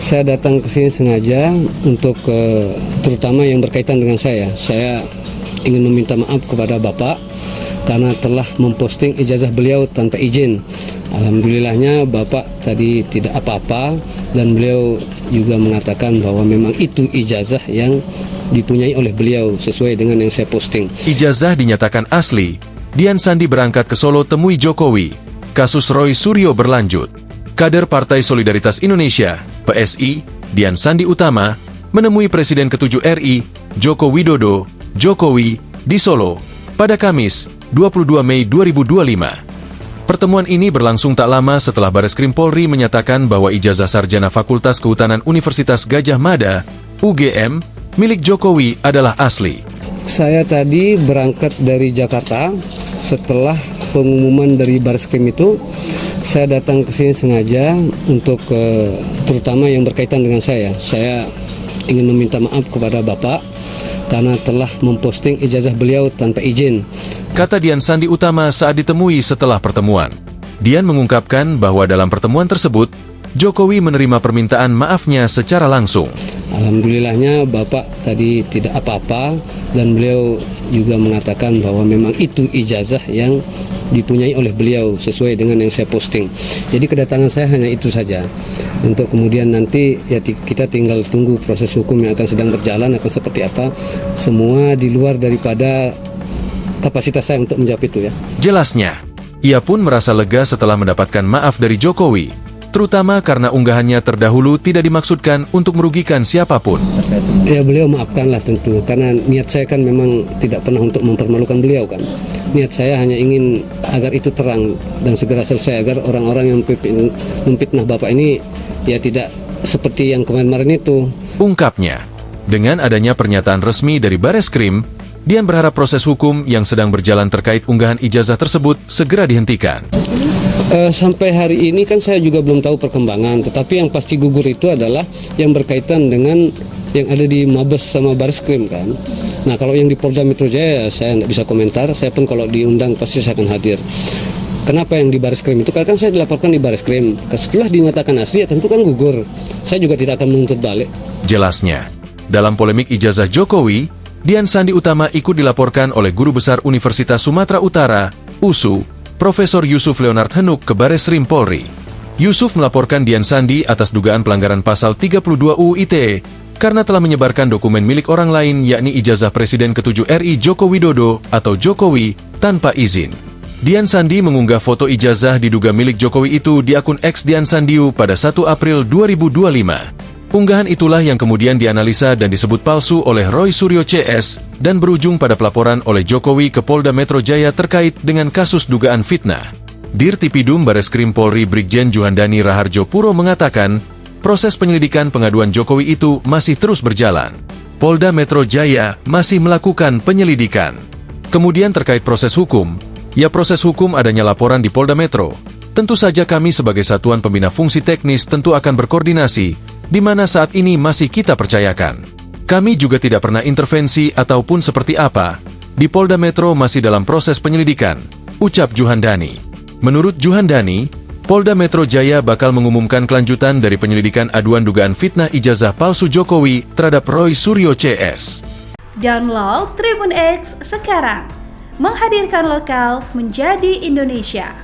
Saya datang ke sini sengaja untuk terutama yang berkaitan dengan saya. Saya ingin meminta maaf kepada Bapak karena telah memposting ijazah beliau tanpa izin. Alhamdulillahnya Bapak tadi tidak apa-apa dan beliau juga mengatakan bahwa memang itu ijazah yang dipunyai oleh beliau sesuai dengan yang saya posting. Ijazah dinyatakan asli. Dian Sandi berangkat ke Solo temui Jokowi. Kasus Roy Suryo berlanjut. Kader Partai Solidaritas Indonesia, PSI, Dian Sandi Utama, menemui Presiden ke-7 RI, Joko Widodo, Jokowi, di Solo, pada Kamis, 22 Mei 2025. Pertemuan ini berlangsung tak lama setelah Bareskrim Polri menyatakan bahwa ijazah sarjana Fakultas Kehutanan Universitas Gadjah Mada, UGM, milik Jokowi adalah asli. Saya tadi berangkat dari Jakarta setelah pengumuman dari Bareskrim itu. Saya datang ke sini sengaja untuk terutama yang berkaitan dengan saya. Saya ingin meminta maaf kepada Bapak karena telah memposting ijazah beliau tanpa izin. Kata Dian Sandi Utama saat ditemui setelah pertemuan. Dian mengungkapkan bahwa dalam pertemuan tersebut, Jokowi menerima permintaan maafnya secara langsung. Alhamdulillahnya Bapak tadi tidak apa-apa dan beliau juga mengatakan bahwa memang itu ijazah yang dipunyai oleh beliau sesuai dengan yang saya posting. Jadi kedatangan saya hanya itu saja. Untuk kemudian nanti ya kita tinggal tunggu proses hukum yang akan sedang berjalan akan seperti apa. Semua di luar daripada kapasitas saya untuk menjawab itu ya. Jelasnya, ia pun merasa lega setelah mendapatkan maaf dari Jokowi, terutama karena unggahannya terdahulu tidak dimaksudkan untuk merugikan siapapun. Ya beliau maafkanlah tentu, karena niat saya kan memang tidak pernah untuk mempermalukan beliau kan. Niat saya hanya ingin agar itu terang dan segera selesai agar orang-orang yang memfitnah Bapak ini ya tidak seperti yang kemarin-kemarin itu. Ungkapnya, dengan adanya pernyataan resmi dari Bareskrim, Dian berharap proses hukum yang sedang berjalan terkait unggahan ijazah tersebut segera dihentikan. Sampai hari ini kan saya juga belum tahu perkembangan, tetapi yang pasti gugur itu adalah yang berkaitan dengan yang ada di Mabes sama Bareskrim kan. Nah kalau yang di Polda Metro Jaya saya tidak bisa komentar, saya pun kalau diundang pasti saya akan hadir. Kenapa yang di Bareskrim itu? Karena kan saya dilaporkan di Bareskrim, setelah dinyatakan asli ya tentu kan gugur. Saya juga tidak akan menuntut balik. Jelasnya, dalam polemik ijazah Jokowi, Dian Sandi Utama ikut dilaporkan oleh Guru Besar Universitas Sumatera Utara, USU, Profesor Yusuf Leonard Henuk ke Bareskrim Polri. Yusuf melaporkan Dian Sandi atas dugaan pelanggaran pasal 32 UU ITE karena telah menyebarkan dokumen milik orang lain yakni ijazah Presiden ke-7 RI Joko Widodo atau Jokowi tanpa izin. Dian Sandi mengunggah foto ijazah diduga milik Jokowi itu di akun X Dian Sandiu pada 1 April 2025. Unggahan itulah yang kemudian dianalisa dan disebut palsu oleh Roy Suryo CS dan berujung pada pelaporan oleh Jokowi ke Polda Metro Jaya terkait dengan kasus dugaan fitnah. Dirtipidum Bareskrim Polri Brigjen Juhandani Raharjo Puro mengatakan, proses penyelidikan pengaduan Jokowi itu masih terus berjalan. Polda Metro Jaya masih melakukan penyelidikan. Kemudian terkait proses hukum, ya proses hukum adanya laporan di Polda Metro. Tentu saja kami sebagai Satuan Pembina Fungsi Teknis tentu akan berkoordinasi, di mana saat ini masih kita percayakan. Kami juga tidak pernah intervensi ataupun seperti apa. Di Polda Metro masih dalam proses penyelidikan, ucap Juhandani. Menurut Juhandani, Polda Metro Jaya bakal mengumumkan kelanjutan dari penyelidikan aduan dugaan fitnah ijazah palsu Jokowi terhadap Roy Suryo CS. Download Tribun X sekarang, menghadirkan lokal menjadi Indonesia.